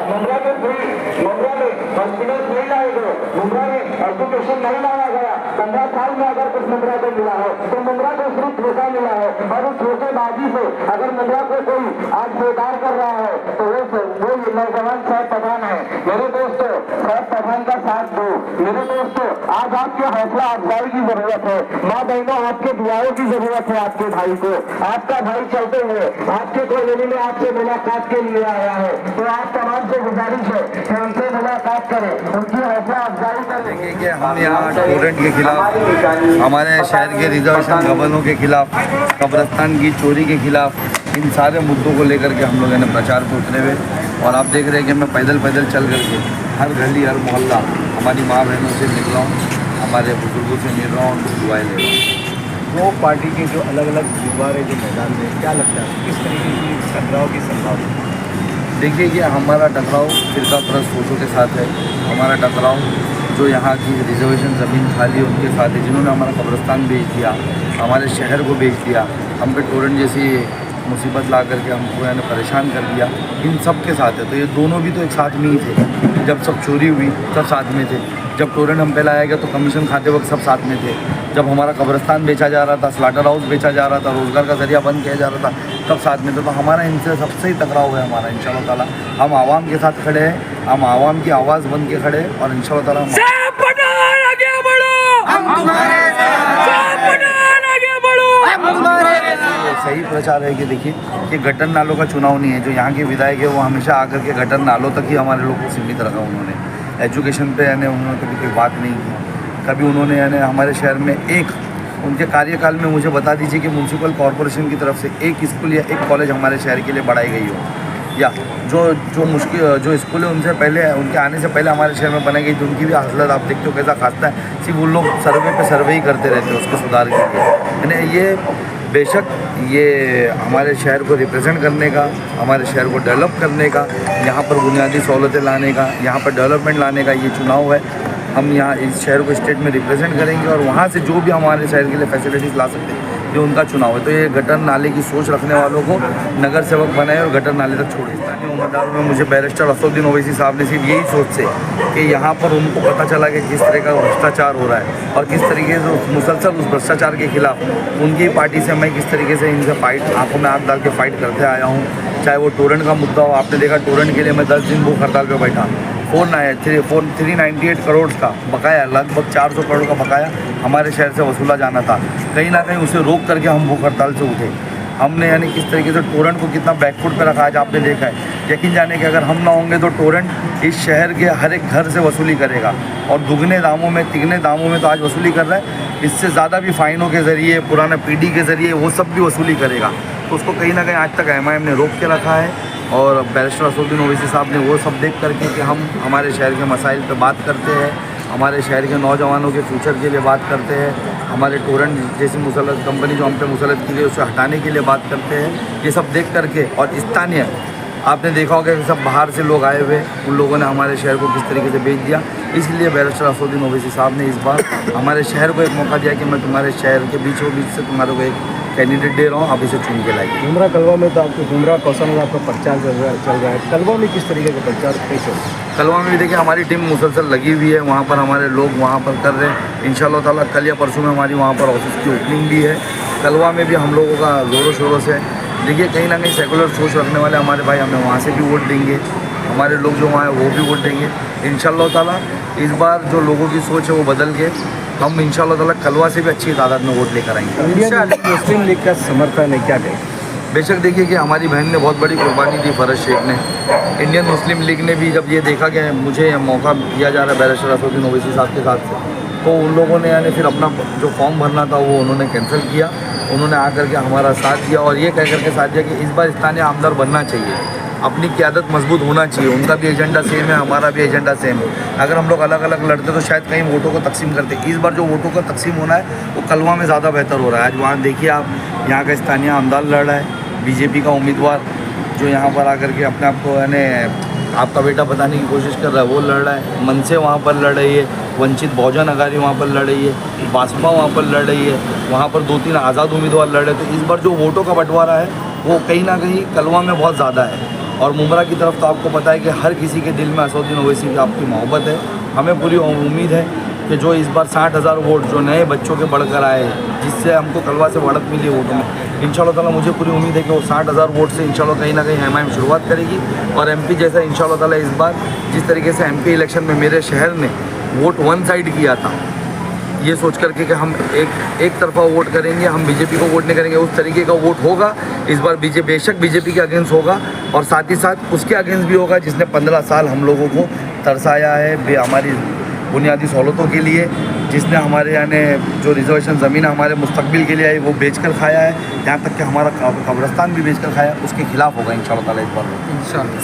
मुंद्रा में हॉस्पिटल नहीं लाए गए, मुंद्रा में एजुकेशन नहीं लाया गया। 15 साल में अगर कुछ मुंद्रा को मिला है तो मुंद्रा को सिर्फ धोखा मिला है, और उस धोखेबाजी से अगर मुंद्रा को कोई आज बेकार कर रहा है तो वो नौजवान साहब पठान है। मेरे दोस्तों, साहब पठान का साथ दो। मेरे दोस्तों, आज आपके हौसला अफजाई की जरूरत है। माँ बहनों, आपके दुआओं की जरूरत है। आपके भाई को, आपका भाई चलते हुए आपके कॉलोनी में आपसे मुलाकात के लिए आया है, तो आप तमाम से गुजारिश है कि उनसे मुलाकात करें, उनकी हौसला अफजाई करें। कि हम यहाँ स्टूडेंट के खिलाफ, हमारे शहर के रिजर्वेशन गबनों के खिलाफ, कब्रिस्तान की चोरी के खिलाफ, इन सारे मुद्दों को लेकर के हम लोगों ने प्रचार पे उतरे हुए। और आप देख रहे हैं कि मैं पैदल चल करके हर गली हर मोहल्ला हमारी माँ बहनों से मिल रहा हूँ, हमारे बुजुर्गों से मिल रहा हूँ, उनको दुआएं ले रहा हूँ। दो पार्टी के जो अलग अलग उम्मीदवार है जो मैदान में, क्या लगता है किस तरीके की टकराव की संभावना? देखिए कि हमारा टकराव फिरका परस्त सोचों के साथ है। हमारा टकराव जो यहाँ की रिजर्वेशन ज़मीन खाली उनके साथ है, जिन्होंने हमारा कब्रिस्तान बेच दिया, हमारे शहर को बेच दिया, हम पे टोरेंट जैसी मुसीबत ला करके हमको यानी परेशान कर दिया, इन सब के साथ है। तो ये दोनों भी तो एक साथ में ही थे। जब सब चोरी हुई सब साथ में थे, जब टोरेंट हम पे लाया गया तो कमीशन खाते वक्त सब साथ में थे, जब हमारा कब्रिस्तान बेचा जा रहा था, स्लाटर हाउस बेचा जा रहा था, रोज़गार का जरिया बंद किया जा रहा था, तब साथ में थे। तो हमारा इनसे सबसे ही टकराव है हमारा। इंशाअल्लाह ताला हम आवाम के साथ खड़े हैं, हम आवाम की आवाज़ बन के खड़े हैं, और इंशाअल्लाह ताला सही प्रचार है कि देखिए कि गटर नालों का चुनाव नहीं है। जो यहाँ के विधायक है वो हमेशा आकर के गटर नालों तक ही हमारे लोग को सीमित रखा। उन्होंने एजुकेशन पे यानी उन्होंने कभी कोई बात नहीं की। कभी उन्होंने यानी हमारे शहर में एक उनके कार्यकाल में मुझे बता दीजिए कि म्यूनसिपल कॉरपोरेशन की तरफ से एक स्कूल या एक कॉलेज हमारे शहर के लिए बढ़ाई गई हो, या जो स्कूल है उनसे पहले, उनके आने से पहले हमारे शहर में बनाई गई थी, उनकी भी हालत आप देखते हो कैसा खास्ता है। सिर्फ उन लोग सर्वे ही करते रहते हैं उसके सुधार के लिए। यानी ये बेशक ये हमारे शहर को रिप्रेजेंट करने का, हमारे शहर को डेवलप करने का, यहाँ पर बुनियादी सहूलतें लाने का, यहाँ पर डेवलपमेंट लाने का ये चुनाव है। हम यहाँ इस शहर को स्टेट में रिप्रेजेंट करेंगे, और वहाँ से जो भी हमारे शहर के लिए फैसिलिटीज़ ला सकते हैं ये उनका चुनाव है। तो ये गटर नाले की सोच रखने वालों को नगर सेवक बनाए और गटर नाले तक छोड़े। स्थानीय उम्मीदवारों में मुझे बैरिस्टर असदुद्दीन ओवैसी साहब ने सिर्फ यही सोच से कि यहाँ पर उनको पता चला कि किस तरह का भ्रष्टाचार हो रहा है, और किस तरीके से मुसलसल उस भ्रष्टाचार के खिलाफ उनकी पार्टी से मैं किस तरीके से इनसे फाइट, आंखों में आंख डाल के फाइट करते आया हूँ। चाहे वो टोरेंट का मुद्दा हो, आपने देखा टोरेंट के लिए मैं 10 दिन भूख हड़ताल पर बैठा। 398 करोड़ का बकाया, लगभग 400 करोड़ का बकाया हमारे शहर से वसूला जाना था। कहीं ना कहीं उसे रोक करके हम भूख हड़ताल से उठे। हमने यानी किस तरीके से टोरेंट को कितना बैकफुट पे रखा आज आपने देखा है। यकीन जाने कि अगर हम ना होंगे तो टोरेंट इस शहर के हर एक घर से वसूली करेगा, और दुगने दामों में तिगने दामों में तो आज वसूली कर रहा है। इससे ज़्यादा भी फ़ाइनों के ज़रिए, पुराने पीडी के ज़रिए वो सब भी वसूली करेगा। तो उसको कहीं ना कहीं आज तक MIM ने रोक के रखा है। और बैरिस्टर असदुद्दीन ओवैसी साहब ने वो सब देख करके कि हम हमारे शहर के मसाइल पे बात करते हैं, हमारे शहर के नौजवानों के फ्यूचर के लिए बात करते हैं, हमारे टोरेंट जैसी मुसल्लत कंपनी जो हम पे मुसल्लत की गई उसे हटाने के लिए बात करते हैं। ये सब देख करके, और स्थानीय आपने देखा होगा कि सब बाहर से लोग आए हुए, उन लोगों ने हमारे शहर को किस तरीके से बेच दिया। इसलिए बैरिस्टर असदुद्दीन ओवैसी साहब ने इस बार हमारे शहर को एक मौका दिया कि मैं तुम्हारे शहर के बीचों बीच से तुम्हारे को एक कैंडिडेट दे रहा हूँ, आप इसे चुन के लाइए। डुमरा कलवा में तो आपको डुमरा कौशल में आपका प्रचार चल रहा है, कलवा में किस तरीके का प्रचार कैसे? कलवा में भी देखिए हमारी टीम मुसलसल लगी हुई है, वहाँ पर हमारे लोग वहाँ पर कर रहे हैं। इंशाअल्लाह ताला कल या परसों में हमारी वहाँ पर ऑफिस की ओपनिंग भी है। कलवा में भी हम लोगों का ज़ोरों शोरों से देखिए कहीं ना कहीं सेकुलर सोच रखने वाले हमारे भाई हमें वहाँ से भी वोट देंगे, हमारे लोग जो वहाँ हैं वो भी वोट देंगे। इंशाअल्लाह ताला इस बार जो लोगों की सोच है वो बदल के हम इंशाअल्लाह ताला कलवा से भी अच्छी तादाद में वोट लेकर आएंगे। इंडियन मुस्लिम लीग का समर्थन है, क्या कहें? बेशक देखिए कि हमारी बहन ने बहुत बड़ी कुर्बानी दी, फरज शेख ने। इंडियन मुस्लिम लीग ने भी जब ये देखा कि मुझे मौका दिया जा रहा है बैरिस्टर असदुद्दीन ओवैसी साहब के साथ से, तो उन लोगों ने यानी फिर अपना जो फॉर्म भरना था वो उन्होंने कैंसिल किया। उन्होंने आकर के हमारा साथ दिया, और ये कह करके साथ दिया कि इस बार स्थानीय आमदार बनना चाहिए, अपनी क़यादत मजबूत होना चाहिए। उनका भी एजेंडा सेम है, हमारा भी एजेंडा सेम है। अगर हम लोग अलग अलग लड़ते तो शायद कहीं वोटों को तकसीम करते। इस बार जो वोटों का तकसीम होना है वो कलवा में ज़्यादा बेहतर हो रहा है। आज वहाँ देखिए आप, यहाँ का स्थानीय आमदार लड़ रहा है, बीजेपी का उम्मीदवार जो यहाँ पर आकर के अपने आप को यानी आपका बेटा बताने की कोशिश कर रहा है वो लड़ रहा है। मनसे वहाँ पर लड़ रही है, वंचित बहुजन अघाड़ी वहाँ पर लड़ रही है, भाजपा वहाँ पर लड़ रही है, वहाँ पर 2-3 आज़ाद उम्मीदवार लड़ रहे हैं। तो इस बार जो वोटों का बंटवारा है वो कहीं ना कहीं कलवा में बहुत ज़्यादा है। और मुमरा की तरफ तो आपको पता है कि हर किसी के दिल में असदुद्दीन ओवैसी की आपकी मोहब्बत है। हमें पूरी उम्मीद है कि जो इस बार 60,000 वोट जो नए बच्चों के बढ़कर आए, जिससे हमको कलवा से बढ़त मिली वोटों में, इंशाल्लाह ताला मुझे पूरी उम्मीद है कि वो 60,000 वोट से इंशाल्लाह कहीं ना कहीं एमआईएम शुरुआत करेगी। और एमपी जैसा इंशाल्लाह ताला इस बार जिस तरीके से एमपी इलेक्शन में मेरे शहर ने वोट वन साइड किया था, ये सोच करके कि हम एक तरफा वोट करेंगे, हम बीजेपी को वोट नहीं करेंगे, उस तरीके का वोट होगा इस बार। बेशक बीजेपी के अगेंस्ट होगा और साथ ही साथ उसके अगेंस्ट भी होगा जिसने 15 साल हम लोगों को तरसाया है हमारी बुनियादी सहूलतों के लिए, जिसने हमारे यानी जो रिजर्वेशन ज़मीन हमारे मुस्तकबिल के लिए आई वो बेचकर खाया है, यहाँ तक कि हमारा कब्रस्तान भी बेचकर खाया, उसके खिलाफ होगा इंशाल्लाह ताला इस बार। इंशाल्लाह।